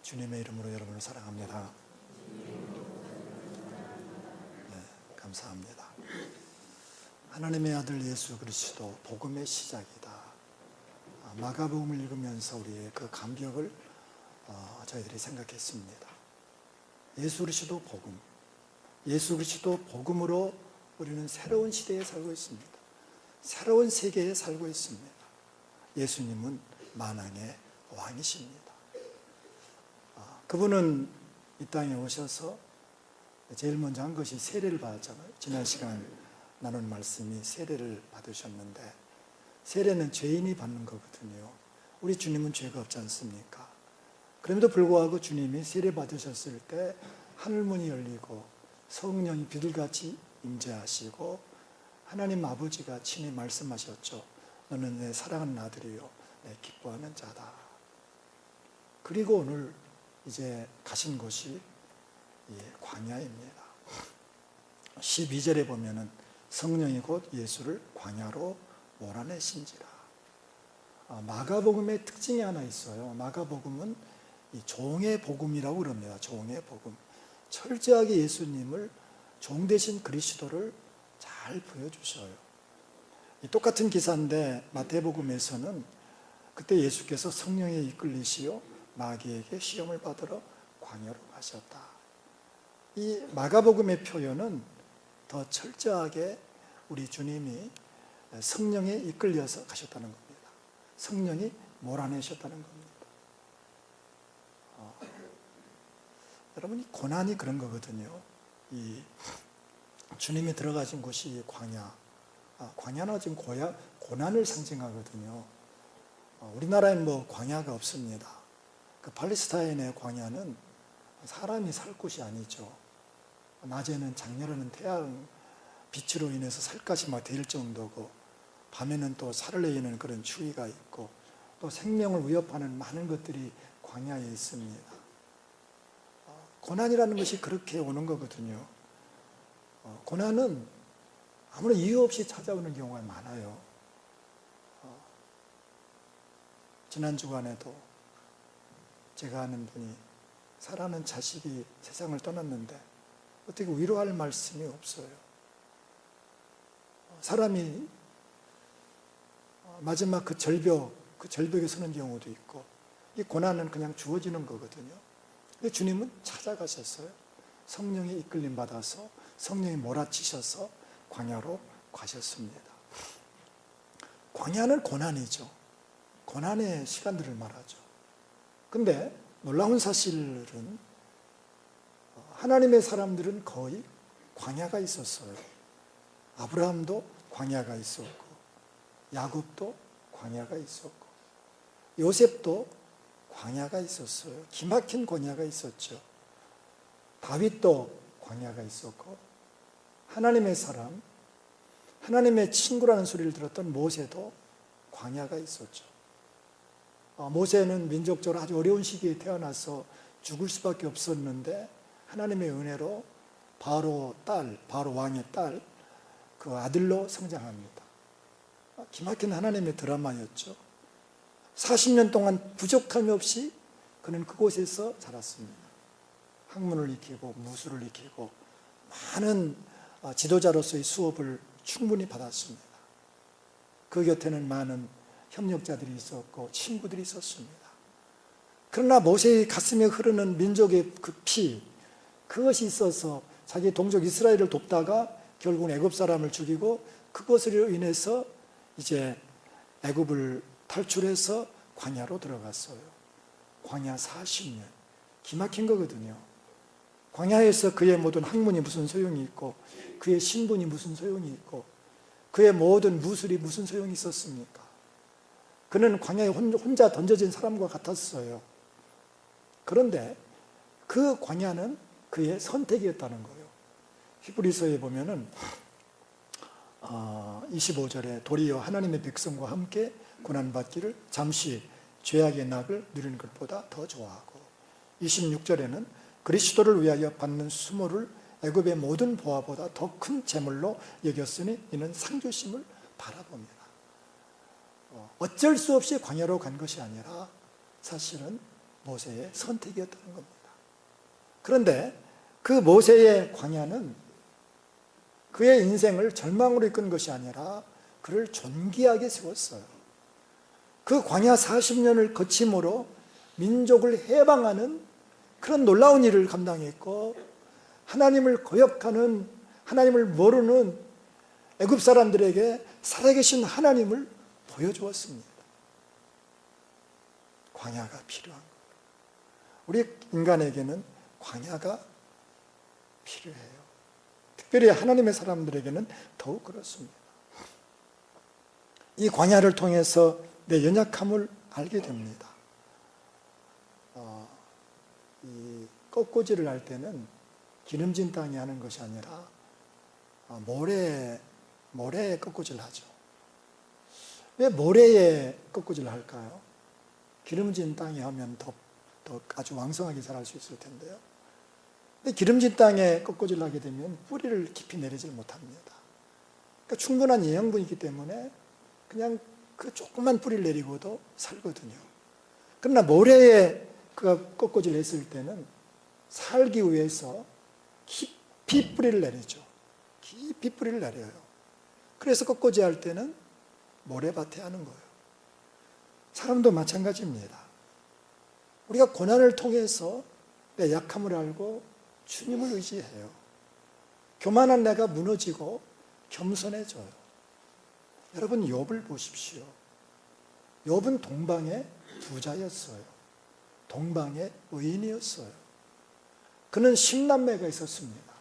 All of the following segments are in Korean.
주님의 이름으로 여러분을 사랑합니다. 네, 감사합니다. 하나님의 아들 예수 그리스도 복음의 시작이다. 마가복음을 읽으면서 우리의 그 감격을 저희들이 생각했습니다. 예수 그리스도 복음, 예수 그리스도 복음으로 우리는 새로운 시대에 살고 있습니다. 새로운 세계에 살고 있습니다. 예수님은 만왕의 왕이십니다. 그분은 이 땅에 오셔서 제일 먼저 한 것이 세례를 받았잖아요. 지난 시간 나눈 말씀이 세례를 받으셨는데, 세례는 죄인이 받는 거거든요. 우리 주님은 죄가 없지 않습니까? 그럼에도 불구하고 주님이 세례 받으셨을 때 하늘문이 열리고 성령이 비둘같이 임재하시고 하나님 아버지가 친히 말씀하셨죠. 너는 내 사랑하는 아들이요 내 기뻐하는 자다. 그리고 오늘 이제 가신 곳이 광야입니다. 12절에 보면은 성령이 곧 예수를 광야로 몰아내신지라. 마가복음의 특징이 하나 있어요. 마가복음은 이 종의 복음이라고 그럽니다. 종의 복음. 철저하게 예수님을 종 되신 그리스도를 잘 보여주셔요. 똑같은 기사인데 마태복음에서는 그때 예수께서 성령에 이끌리시어 마귀에게 시험을 받으러 광야로 가셨다. 이 마가복음의 표현은 더 철저하게 우리 주님이 성령에 이끌려서 가셨다는 겁니다. 성령이 몰아내셨다는 겁니다. 여러분, 이 고난이 그런 거거든요. 이 주님이 들어가신 곳이 광야. 광야는 지금 고난을 상징하거든요. 우리나라에는 뭐 광야가 없습니다. 그 팔레스타인의 광야는 사람이 살 곳이 아니죠. 낮에는 장렬하는 태양 빛으로 인해서 살갗이 막 데일 정도고, 밤에는 또 살을 내리는 그런 추위가 있고, 또 생명을 위협하는 많은 것들이 광야에 있습니다. 고난이라는 것이 그렇게 오는 거거든요. 고난은 아무런 이유 없이 찾아오는 경우가 많아요. 지난 주간에도 제가 아는 분이 사랑하는 자식이 세상을 떠났는데 어떻게 위로할 말씀이 없어요. 사람이 마지막 그 절벽에 서는 경우도 있고, 이 고난은 그냥 주어지는 거거든요. 근데 주님은 찾아가셨어요. 성령에 이끌림 받아서 성령이 몰아치셔서 광야로 가셨습니다. 광야는 고난이죠. 고난의 시간들을 말하죠. 근데 놀라운 사실은 하나님의 사람들은 거의 광야가 있었어요. 아브라함도 광야가 있었고, 야곱도 광야가 있었고, 요셉도 광야가 있었어요. 기막힌 광야가 있었죠. 다윗도 광야가 있었고, 하나님의 사람, 하나님의 친구라는 소리를 들었던 모세도 광야가 있었죠. 모세는 민족적으로 아주 어려운 시기에 태어나서 죽을 수밖에 없었는데 하나님의 은혜로 바로 왕의 딸, 그 아들로 성장합니다. 기막힌 하나님의 드라마였죠. 40년 동안 부족함이 없이 그는 그곳에서 자랐습니다. 학문을 익히고 무술을 익히고 많은 지도자로서의 수업을 충분히 받았습니다. 그 곁에는 많은 협력자들이 있었고 친구들이 있었습니다. 그러나 모세의 가슴에 흐르는 민족의 그 피, 그것이 있어서 자기 동족 이스라엘을 돕다가 결국은 애굽 사람을 죽이고, 그것으로 인해서 이제 애굽을 탈출해서 광야로 들어갔어요. 광야 40년. 기막힌 거거든요. 광야에서 그의 모든 학문이 무슨 소용이 있고, 그의 신분이 무슨 소용이 있고, 그의 모든 무술이 무슨 소용이 있었습니까? 그는 광야에 혼자 던져진 사람과 같았어요. 그런데 그 광야는 그의 선택이었다는 거예요. 히브리서에 보면은 25절에 도리어 하나님의 백성과 함께 고난받기를 잠시 죄악의 낙을 누리는 것보다 더 좋아하고, 26절에는 그리스도를 위하여 받는 수모를 애굽의 모든 보화보다 더 큰 재물로 여겼으니 이는 상주심을 바라봅니다. 어쩔 수 없이 광야로 간 것이 아니라 사실은 모세의 선택이었다는 겁니다. 그런데 그 모세의 광야는 그의 인생을 절망으로 이끈 것이 아니라 그를 존귀하게 세웠어요. 그 광야 40년을 거침으로 민족을 해방하는 그런 놀라운 일을 감당했고, 하나님을 거역하는, 하나님을 모르는 애굽 사람들에게 살아계신 하나님을 보여주었습니다. 광야가 필요한 거예요. 우리 인간에게는 광야가 필요해요. 특별히 하나님의 사람들에게는 더욱 그렇습니다. 이 광야를 통해서 내 연약함을 알게 됩니다. 이 꺾고지를 할 때는 기름진 땅에 하는 것이 아니라 모래에 꺾고지를 하죠. 왜 모래에 꺾고지를 할까요? 기름진 땅에 하면 더 아주 왕성하게 자랄 수 있을 텐데요. 근데 기름진 땅에 꺾고지를 하게 되면 뿌리를 깊이 내리질 못합니다. 그러니까 충분한 영양분이 있기 때문에 그냥 그 조그만 뿌리를 내리고도 살거든요. 그러나 모래에 그 꺾고지를 했을 때는 살기 위해서 깊이 뿌리를 내리죠. 깊이 뿌리를 내려요. 그래서 꺾고지 할 때는 모래밭에 하는 거예요. 사람도 마찬가지입니다. 우리가 고난을 통해서 내 약함을 알고 주님을 의지해요. 교만한 내가 무너지고 겸손해져요. 여러분, 욥을 보십시오. 욥은 동방의 부자였어요. 동방의 의인이었어요. 그는 10남매가 있었습니다.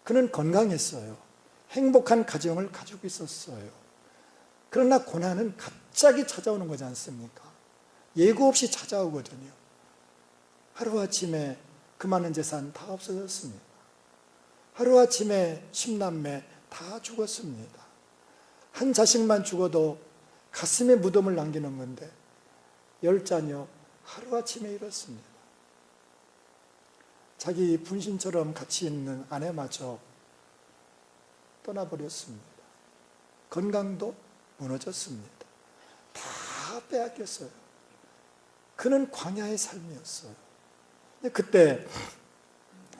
그는 건강했어요. 행복한 가정을 가지고 있었어요. 그러나 고난은 갑자기 찾아오는 거지 않습니까? 예고 없이 찾아오거든요. 하루아침에 그 많은 재산 다 없어졌습니다. 하루아침에 10남매 다 죽었습니다. 한 자식만 죽어도 가슴에 무덤을 남기는 건데 10자녀 하루아침에 잃었습니다. 자기 분신처럼 같이 있는 아내마저 떠나버렸습니다. 건강도 무너졌습니다. 다 빼앗겼어요. 그는 광야의 삶이었어요. 그때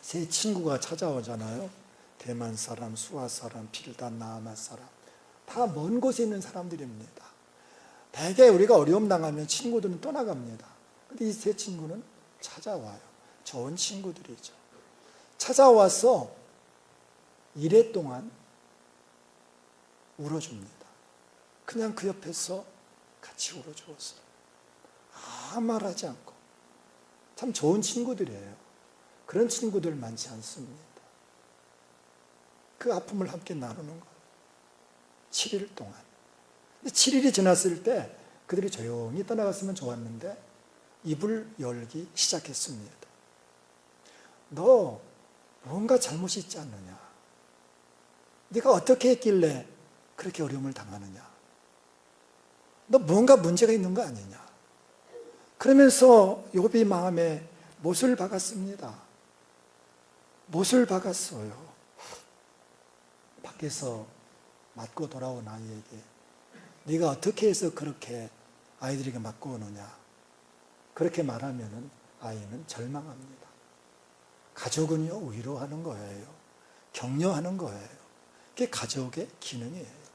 세 친구가 찾아오잖아요. 대만 사람, 수아 사람, 빌단, 나아마 사람. 다 먼 곳에 있는 사람들입니다. 대개 우리가 어려움 당하면 친구들은 떠나갑니다. 근데 이 세 친구는 찾아와요. 좋은 친구들이죠. 찾아와서 1회 동안 울어줍니다. 그냥 그 옆에서 같이 울어주었어요. 아무 말하지 않고. 참 좋은 친구들이에요. 그런 친구들 많지 않습니다. 그 아픔을 함께 나누는 거예요. 7일 동안. 7일이 지났을 때 그들이 조용히 떠나갔으면 좋았는데 입을 열기 시작했습니다. 너 뭔가 잘못이 있지 않느냐? 네가 어떻게 했길래 그렇게 어려움을 당하느냐? 너 뭔가 문제가 있는 거 아니냐? 그러면서 욥이 마음에 못을 박았습니다. 못을 박았어요. 밖에서 맞고 돌아온 아이에게 네가 어떻게 해서 그렇게 아이들에게 맞고 오느냐? 그렇게 말하면 아이는 절망합니다. 가족은요, 위로하는 거예요. 격려하는 거예요. 그게 가족의 기능이에요.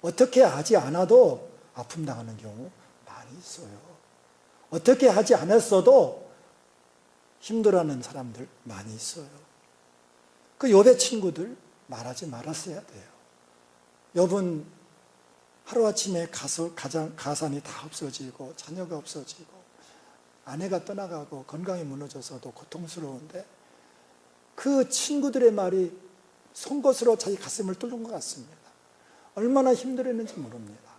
어떻게 하지 않아도 아픔 당하는 경우 많이 있어요. 어떻게 하지 않았어도 힘들어하는 사람들 많이 있어요. 그 욥의 친구들 말하지 말았어야 돼요. 욥은 하루아침에 가산이 다 없어지고 자녀가 없어지고 아내가 떠나가고 건강이 무너져서도 고통스러운데 그 친구들의 말이 송곳으로 자기 가슴을 뚫는 것 같습니다. 얼마나 힘들었는지 모릅니다.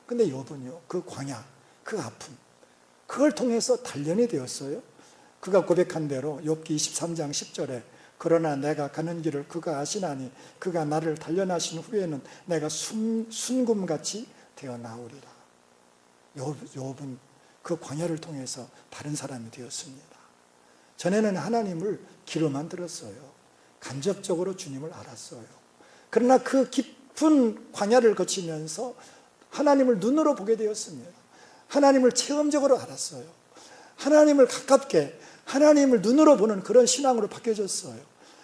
근데 욥은요, 그 광야, 그 아픔, 그걸 통해서 단련이 되었어요. 그가 고백한 대로 욥기 23장 10절에 그러나 내가 가는 길을 그가 아시나니 그가 나를 단련하신 후에는 내가 순금같이 되어 나오리라. 욥은 그 광야를 통해서 다른 사람이 되었습니다. 전에는 하나님을 귀로만 들었어요. 간접적으로 주님을 알았어요. 그러나 그 깊은 광야를 거치면서 하나님을 눈으로 보게 되었습니다. 하나님을 체험적으로 알았어요. 하나님을 가깝게 하나님을 눈으로 보는 그런 신앙으로 바뀌어졌어요.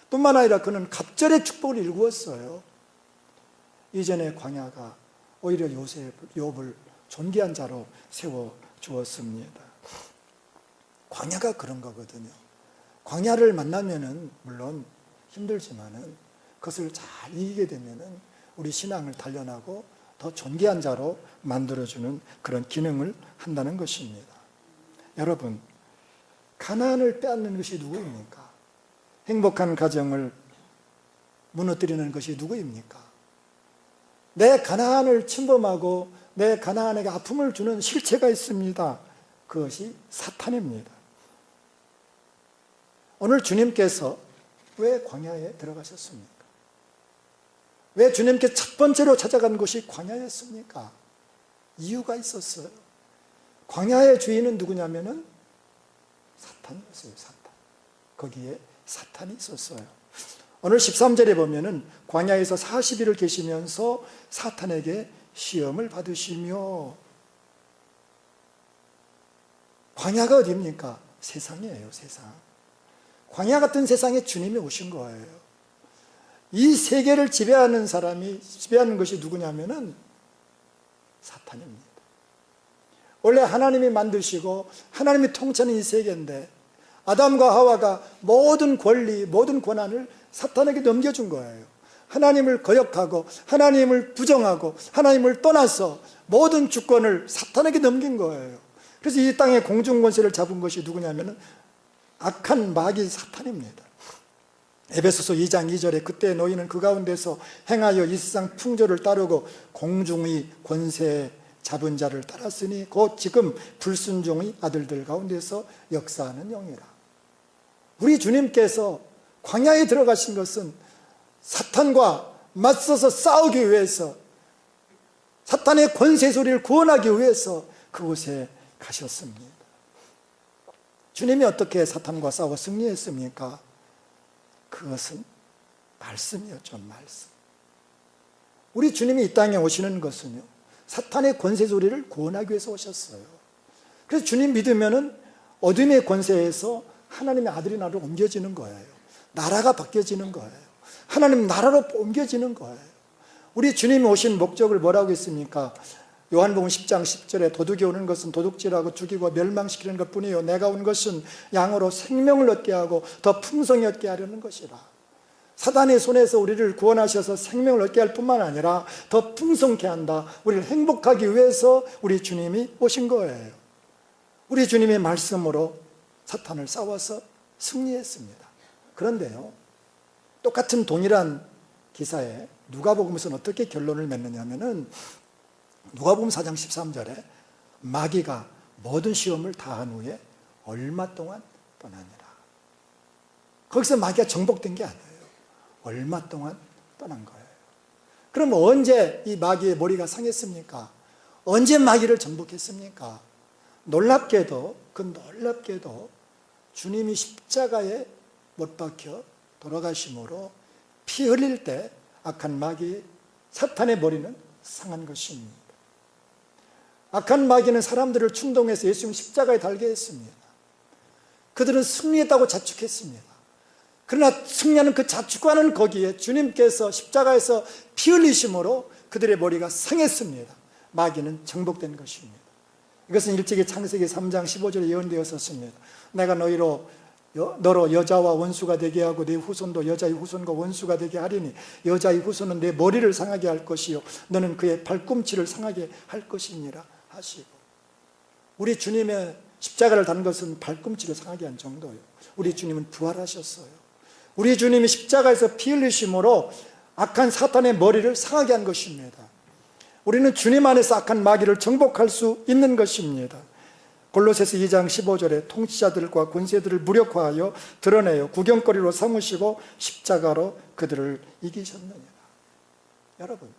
뿐만 아니라 그는 갑절의 축복을 일구었어요. 이전의 광야가 오히려 욥을 존귀한 자로 세워주었습니다. 광야가 그런 거거든요. 광야를 만나면은 물론 힘들지만은 그것을 잘 이기게 되면은 우리 신앙을 단련하고 더 존귀한 자로 만들어주는 그런 기능을 한다는 것입니다. 여러분, 가나안을 빼앗는 것이 누구입니까? 행복한 가정을 무너뜨리는 것이 누구입니까? 내 가나안을 침범하고 내 가나안에게 아픔을 주는 실체가 있습니다. 그것이 사탄입니다. 오늘 주님께서 왜 광야에 들어가셨습니까? 왜 주님께 첫 번째로 찾아간 곳이 광야였습니까? 이유가 있었어요. 광야의 주인은 누구냐면은 사탄이었어요. 사탄. 거기에 사탄이 있었어요. 오늘 13절에 보면은 광야에서 40일을 계시면서 사탄에게 시험을 받으시며, 광야가 어디입니까? 세상이에요. 세상. 광야 같은 세상에 주님이 오신 거예요. 이 세계를 지배하는 것이 누구냐면은 사탄입니다. 원래 하나님이 만드시고 하나님이 통치하는 이 세계인데 아담과 하와가 모든 권리, 모든 권한을 사탄에게 넘겨준 거예요. 하나님을 거역하고 하나님을 부정하고 하나님을 떠나서 모든 주권을 사탄에게 넘긴 거예요. 그래서 이 땅의 공중권세를 잡은 것이 누구냐면은 악한 마귀 사탄입니다. 에베소서 2장 2절에 그때 너희는 그 가운데서 행하여 이 세상 풍조를 따르고 공중의 권세 잡은 자를 따랐으니 곧 지금 불순종의 아들들 가운데서 역사하는 영이라. 우리 주님께서 광야에 들어가신 것은 사탄과 맞서서 싸우기 위해서, 사탄의 권세 소리를 구원하기 위해서 그곳에 가셨습니다. 주님이 어떻게 사탄과 싸워 승리했습니까? 그것은 말씀이었죠. 말씀. 우리 주님이 이 땅에 오시는 것은요, 사탄의 권세 소리를 구원하기 위해서 오셨어요. 그래서 주님 믿으면은 어둠의 권세에서 하나님의 아들의 나라로 옮겨지는 거예요. 나라가 바뀌어지는 거예요. 하나님 나라로 옮겨지는 거예요. 우리 주님이 오신 목적을 뭐라고 했습니까? 요한복음 10장 10절에 도둑이 오는 것은 도둑질하고 죽이고 멸망시키는 것뿐이요 내가 온 것은 양으로 생명을 얻게 하고 더 풍성히 얻게 하려는 것이라. 사단의 손에서 우리를 구원하셔서 생명을 얻게 할 뿐만 아니라 더 풍성케 한다. 우리를 행복하기 위해서 우리 주님이 오신 거예요. 우리 주님의 말씀으로 사탄을 싸워서 승리했습니다. 그런데요, 똑같은 동일한 기사에 누가복음에서는 어떻게 결론을 맺느냐면은 누가복음 4장 13절에 마귀가 모든 시험을 다한 후에 얼마 동안 떠나니라. 거기서 마귀가 정복된 게 아니에요. 얼마 동안 떠난 거예요. 그럼 언제 이 마귀의 머리가 상했습니까? 언제 마귀를 정복했습니까? 놀랍게도 주님이 십자가에 못 박혀 돌아가심으로 피 흘릴 때 악한 마귀 사탄의 머리는 상한 것입니다. 악한 마귀는 사람들을 충동해서 예수님 십자가에 달게 했습니다. 그들은 승리했다고 자축했습니다. 그러나 승리하는 그 자축과는 거기에 주님께서 십자가에서 피 흘리심으로 그들의 머리가 상했습니다. 마귀는 정복된 것입니다. 이것은 일찍이 창세기 3장 15절에 예언되었었습니다. 내가 너로 여자와 원수가 되게 하고 네 후손도 여자의 후손과 원수가 되게 하리니 여자의 후손은 내 머리를 상하게 할 것이요 너는 그의 발꿈치를 상하게 할 것이니라 하시고, 우리 주님의 십자가를 단 것은 발꿈치를 상하게 한 정도예요. 우리 주님은 부활하셨어요. 우리 주님이 십자가에서 피 흘리심으로 악한 사탄의 머리를 상하게 한 것입니다. 우리는 주님 안에서 악한 마귀를 정복할 수 있는 것입니다. 골로새서 2장 15절에 통치자들과 권세들을 무력화하여 드러내어 구경거리로 삼으시고 십자가로 그들을 이기셨느니라. 여러분,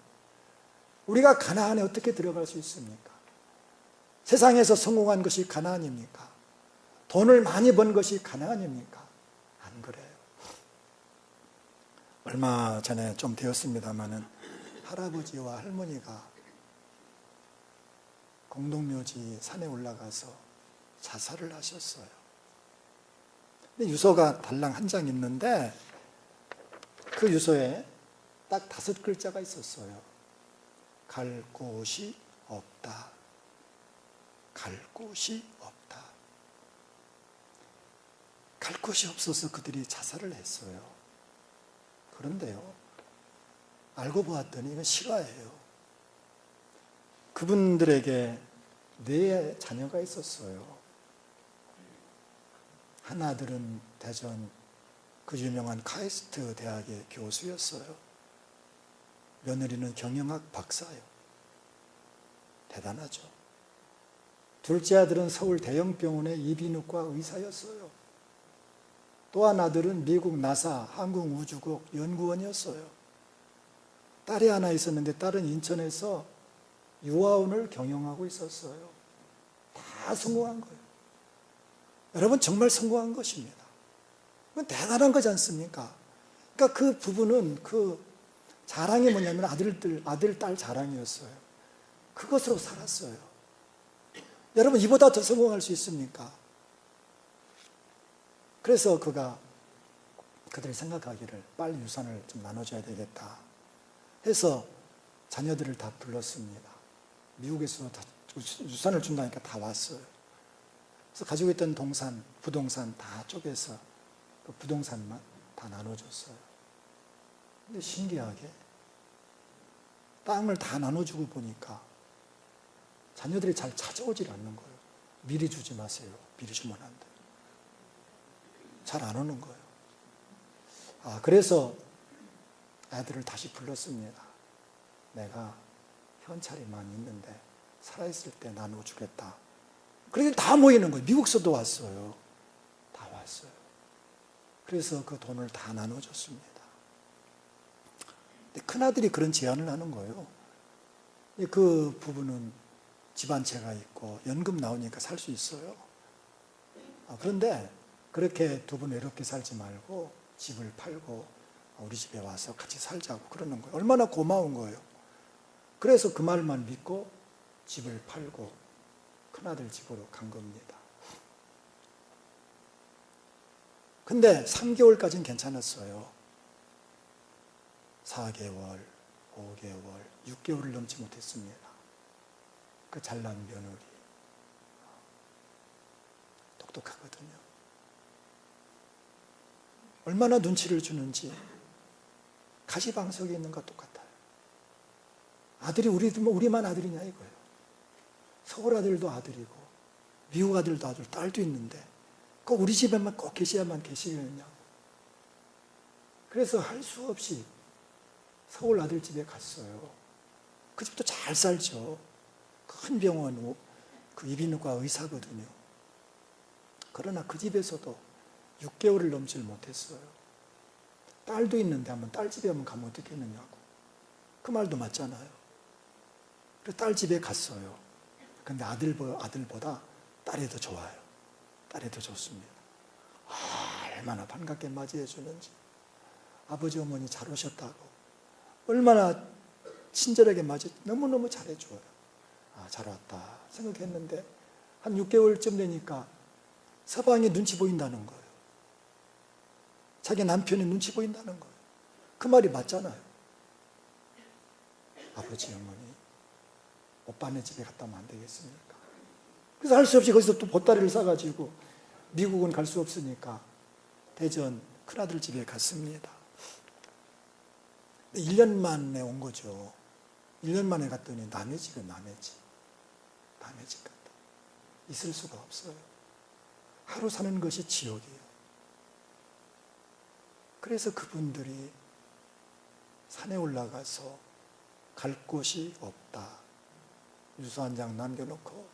우리가 가나안에 어떻게 들어갈 수 있습니까? 세상에서 성공한 것이 가나안입니까? 돈을 많이 번 것이 가나안입니까? 안 그래요. 얼마 전에 좀 되었습니다마는 할아버지와 할머니가 공동묘지 산에 올라가서 자살을 하셨어요. 근데 유서가 달랑 한 장 있는데 그 유서에 딱 5글자가 있었어요. 갈 곳이 없다. 갈 곳이 없다. 갈 곳이 없어서 그들이 자살을 했어요. 그런데요, 알고 보았더니 이건 실화예요. 그분들에게 4 자녀가 있었어요. 한 아들은 대전 그 유명한 카이스트 대학의 교수였어요. 며느리는 경영학 박사예요. 대단하죠. 둘째 아들은 서울 대형병원의 이비인후과 의사였어요. 또 한 아들은 미국 나사 항공우주국 연구원이었어요. 딸이 하나 있었는데 딸은 인천에서 유아원을 경영하고 있었어요. 다 성공한 거예요. 여러분, 정말 성공한 것입니다. 그건 대단한 거지 않습니까? 그러니까 그 부부는 그 자랑이 뭐냐면 아들, 딸 자랑이었어요. 그것으로 살았어요. 여러분, 이보다 더 성공할 수 있습니까? 그래서 그들이 생각하기를 빨리 유산을 좀 나눠줘야 되겠다 해서 자녀들을 다 불렀습니다. 미국에서 다 유산을 준다니까 다 왔어요. 그래서 가지고 있던 부동산 다 쪼개서 그 부동산만 다 나눠줬어요. 근데 신기하게 땅을 다 나눠주고 보니까 자녀들이 잘 찾아오질 않는 거예요. 미리 주지 마세요. 미리 주면 안 돼요. 잘 안 오는 거예요. 그래서 아들을 다시 불렀습니다. 내가 현찰이 많이 있는데 살아있을 때 나눠주겠다. 그러니 다 모이는 거예요. 미국서도 왔어요. 다 왔어요. 그래서 그 돈을 다 나눠줬습니다. 근데 큰아들이 그런 제안을 하는 거예요. 그 부부는 집안채가 있고 연금 나오니까 살 수 있어요. 그런데 그렇게 두 분 외롭게 살지 말고 집을 팔고 우리 집에 와서 같이 살자고 그러는 거예요. 얼마나 고마운 거예요. 그래서 그 말만 믿고 집을 팔고 큰아들 집으로 간 겁니다. 근데 3개월까지는 괜찮았어요. 4개월, 5개월, 6개월을 넘지 못했습니다. 그 잘난 며느리 똑똑하거든요. 얼마나 눈치를 주는지 가시방석에 있는 것과 똑같아요. 아들이 우리만 아들이냐 이거예요. 서울 아들도 아들이고 미국 아들도 아들, 딸도 있는데 꼭 우리 집에만 꼭 계셔야만 계시겠냐고. 그래서 할 수 없이 서울 아들 집에 갔어요. 그 집도 잘 살죠. 큰 병원 그 이비인후과 의사거든요. 그러나 그 집에서도 6개월을 넘질 못했어요. 딸도 있는데 딸 집에 한번 가면 어떻겠느냐고. 그 말도 맞잖아요. 그래서 딸 집에 갔어요. 근데 아들보다 딸이 더 좋아요. 딸이 더 좋습니다. 얼마나 반갑게 맞이해 주는지. 아버지 어머니 잘 오셨다고. 얼마나 친절하게 너무너무 잘해줘요. 잘 왔다 생각했는데 한 6개월쯤 되니까 서방이 눈치 보인다는 거예요. 자기 남편이 눈치 보인다는 거예요. 그 말이 맞잖아요. 아버지 어머니 오빠네 집에 갔다 오면 안 되겠습니까? 그래서 할 수 없이 거기서 또 보따리를 싸가지고 미국은 갈 수 없으니까 대전 큰아들 집에 갔습니다. 1년 만에 온 거죠. 1년 만에 갔더니 남의 집에 남의 집 갔다. 있을 수가 없어요. 하루 사는 것이 지옥이에요. 그래서 그분들이 산에 올라가서 갈 곳이 없다. 유서 한 장 남겨놓고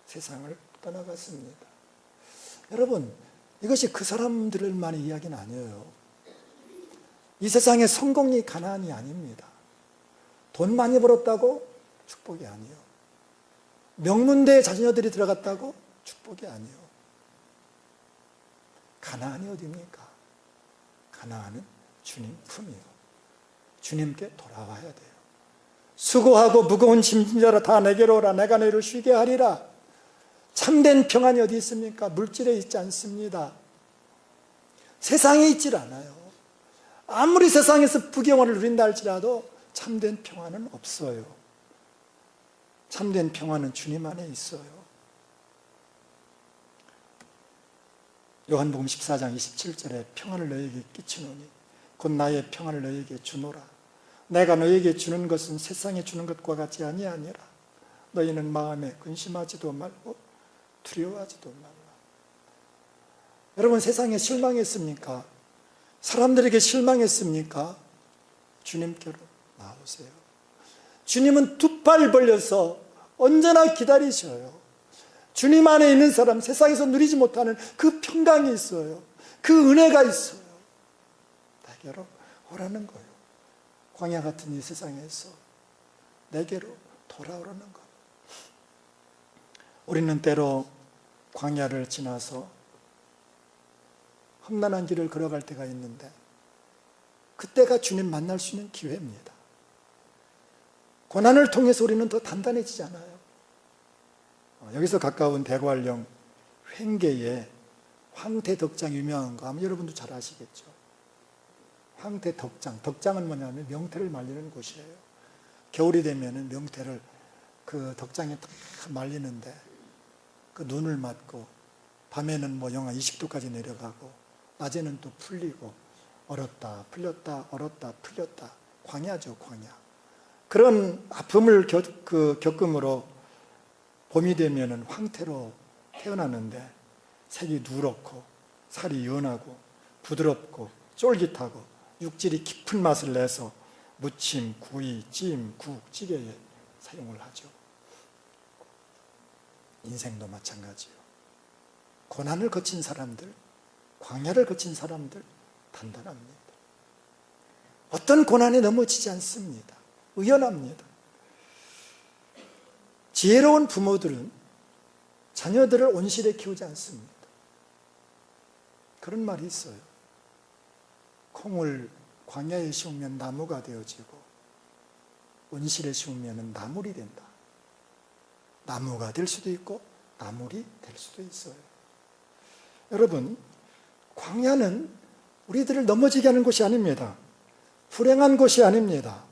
세상을 떠나갔습니다. 여러분, 이것이 그 사람들만의 이야기는 아니에요. 이 세상의 성공이 가난이 아닙니다. 돈 많이 벌었다고 축복이 아니에요. 명문대에 자녀들이 들어갔다고 축복이 아니에요. 가나안이 어디입니까? 가나안은 주님 품이요. 주님께 돌아와야 돼요. 수고하고 무거운 짐진 자라 다 내게로 오라. 내가 너희를 쉬게 하리라. 참된 평안이 어디 있습니까? 물질에 있지 않습니다. 세상에 있질 않아요. 아무리 세상에서 부경화를 누린다 할지라도 참된 평안은 없어요. 참된 평안은 주님 안에 있어요. 요한복음 14장 27절에 평안을 너희에게 끼치노니 곧 나의 평안을 너희에게 주노라. 내가 너희에게 주는 것은 세상에 주는 것과 같이 아니하니라. 너희는 마음에 근심하지도 말고 두려워하지도 말라. 여러분, 세상에 실망했습니까? 사람들에게 실망했습니까? 주님께로 나오세요. 주님은 두 팔 벌려서 언제나 기다리셔요. 주님 안에 있는 사람, 세상에서 누리지 못하는 그 평강이 있어요. 그 은혜가 있어요. 내게로 오라는 거예요. 광야 같은 이 세상에서 내게로 돌아오라는 거예요. 우리는 때로 광야를 지나서 험난한 길을 걸어갈 때가 있는데 그때가 주님 만날 수 있는 기회입니다. 고난을 통해서 우리는 더 단단해지잖아요. 여기서 가까운 대관령 횡계에 황태덕장 유명한 거 아마 여러분도 잘 아시겠죠. 황태덕장, 덕장은 뭐냐면 명태를 말리는 곳이에요. 겨울이 되면 명태를 그 덕장에 딱 말리는데 그 눈을 맞고 밤에는 뭐 영하 20도까지 내려가고 낮에는 또 풀리고 얼었다 풀렸다 얼었다 풀렸다 광야죠, 광야. 그런 아픔을 겪음으로 봄이 되면은 황태로 태어나는데 색이 누렇고 살이 연하고 부드럽고 쫄깃하고 육질이 깊은 맛을 내서 무침, 구이, 찜, 국, 찌개에 사용을 하죠. 인생도 마찬가지요. 고난을 거친 사람들, 광야를 거친 사람들 단단합니다. 어떤 고난에 넘어지지 않습니다. 의연합니다. 지혜로운 부모들은 자녀들을 온실에 키우지 않습니다. 그런 말이 있어요. 콩을 광야에 심으면 나무가 되어지고 온실에 심으면 나물이 된다. 나무가 될 수도 있고 나물이 될 수도 있어요. 여러분, 광야는 우리들을 넘어지게 하는 곳이 아닙니다. 불행한 곳이 아닙니다.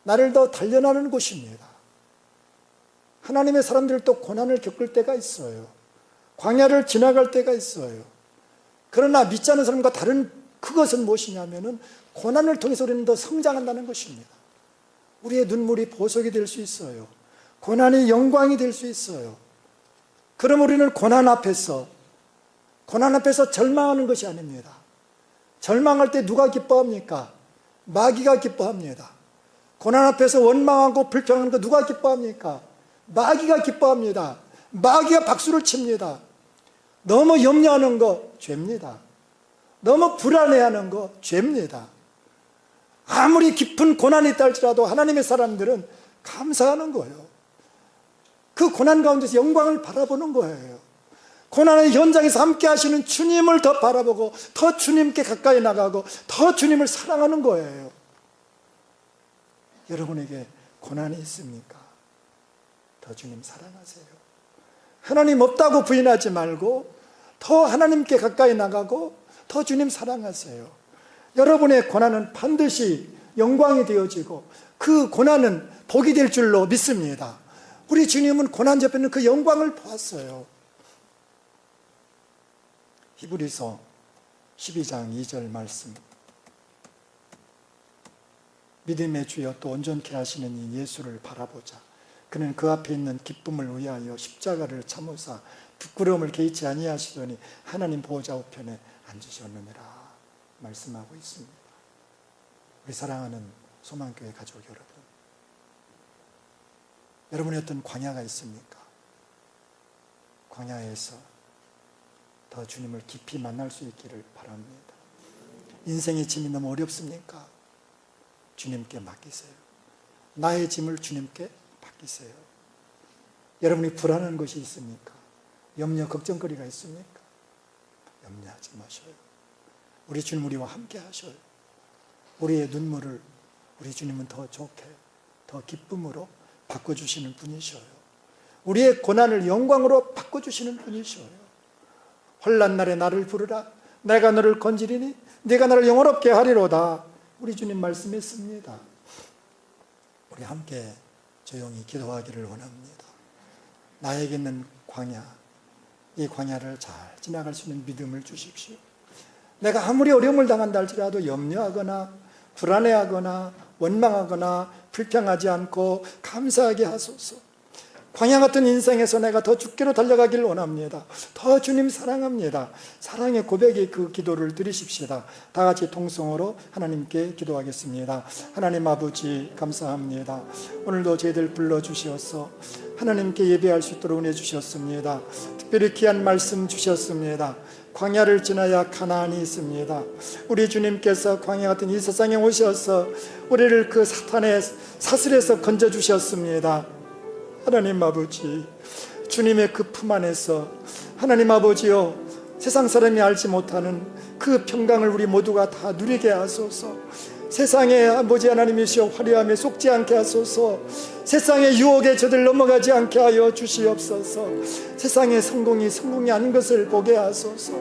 나를 더 단련하는 곳입니다. 하나님의 사람들도 고난을 겪을 때가 있어요. 광야를 지나갈 때가 있어요. 그러나 믿지 않는 사람과 다른 그것은 무엇이냐면은 고난을 통해서 우리는 더 성장한다는 것입니다. 우리의 눈물이 보석이 될 수 있어요. 고난이 영광이 될 수 있어요. 그럼 우리는 고난 앞에서 절망하는 것이 아닙니다. 절망할 때 누가 기뻐합니까? 마귀가 기뻐합니다. 고난 앞에서 원망하고 불평하는 거 누가 기뻐합니까? 마귀가 기뻐합니다. 마귀가 박수를 칩니다. 너무 염려하는 거 죄입니다. 너무 불안해하는 거 죄입니다. 아무리 깊은 고난이 있다 할지라도 하나님의 사람들은 감사하는 거예요. 그 고난 가운데서 영광을 바라보는 거예요. 고난의 현장에서 함께 하시는 주님을 더 바라보고 더 주님께 가까이 나가고 더 주님을 사랑하는 거예요. 여러분에게 고난이 있습니까? 더 주님 사랑하세요. 하나님 없다고 부인하지 말고 더 하나님께 가까이 나가고 더 주님 사랑하세요. 여러분의 고난은 반드시 영광이 되어지고 그 고난은 복이 될 줄로 믿습니다. 우리 주님은 고난 옆에는 그 영광을 보았어요. 히브리서 12장 2절 말씀. 믿음의 주여 또 온전케 하시는 이 예수를 바라보자. 그는 그 앞에 있는 기쁨을 위하여 십자가를 참으사 부끄러움을 개의치 아니하시더니 하나님 보호자 우편에 앉으셨느니라 말씀하고 있습니다. 우리 사랑하는 소망교회 가족 여러분, 여러분의 어떤 광야가 있습니까? 광야에서 더 주님을 깊이 만날 수 있기를 바랍니다. 인생의 짐이 너무 어렵습니까? 주님께 맡기세요. 나의 짐을 주님께 맡기세요. 여러분이 불안한 것이 있습니까? 염려, 걱정거리가 있습니까? 염려하지 마셔요. 우리 주님 우리와 함께 하셔요. 우리의 눈물을 우리 주님은 더 좋게, 더 기쁨으로 바꿔주시는 분이셔요. 우리의 고난을 영광으로 바꿔주시는 분이시오요. 혼난 날에 나를 부르라. 내가 너를 건지리니 네가 나를 영원롭게 하리로다. 우리 주님 말씀했습니다. 우리 함께 조용히 기도하기를 원합니다. 나에게 있는 광야, 이 광야를 잘 지나갈 수 있는 믿음을 주십시오. 내가 아무리 어려움을 당한다 할지라도 염려하거나 불안해하거나 원망하거나 불평하지 않고 감사하게 하소서. 광야 같은 인생에서 내가 더 죽기로 달려가길 원합니다. 더 주님 사랑합니다. 사랑의 고백의 그 기도를 드리십시다. 다 같이 통성으로 하나님께 기도하겠습니다. 하나님 아버지 감사합니다. 오늘도 저희들 불러주시어서 하나님께 예배할 수 있도록 은혜 주셨습니다. 특별히 귀한 말씀 주셨습니다. 광야를 지나야 가나안이 있습니다. 우리 주님께서 광야 같은 이 세상에 오셔서 우리를 그 사탄의 사슬에서 건져주셨습니다. 하나님 아버지, 주님의 그 품 안에서 하나님 아버지요, 세상 사람이 알지 못하는 그 평강을 우리 모두가 다 누리게 하소서. 세상의 아버지 하나님이시여 화려함에 속지 않게 하소서. 세상의 유혹에 저들 넘어가지 않게 하여 주시옵소서. 세상의 성공이 아닌 것을 보게 하소서.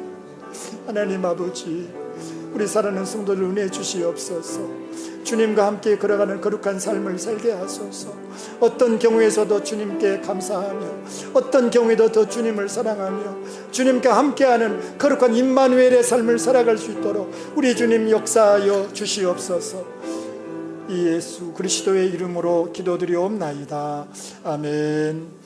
하나님 아버지, 우리 사랑하는 성도를 은혜 주시옵소서. 주님과 함께 걸어가는 거룩한 삶을 살게 하소서. 어떤 경우에서도 주님께 감사하며 어떤 경우에도 더 주님을 사랑하며 주님과 함께하는 거룩한 임마누엘의 삶을 살아갈 수 있도록 우리 주님 역사하여 주시옵소서. 이 예수 그리스도의 이름으로 기도드리옵나이다. 아멘.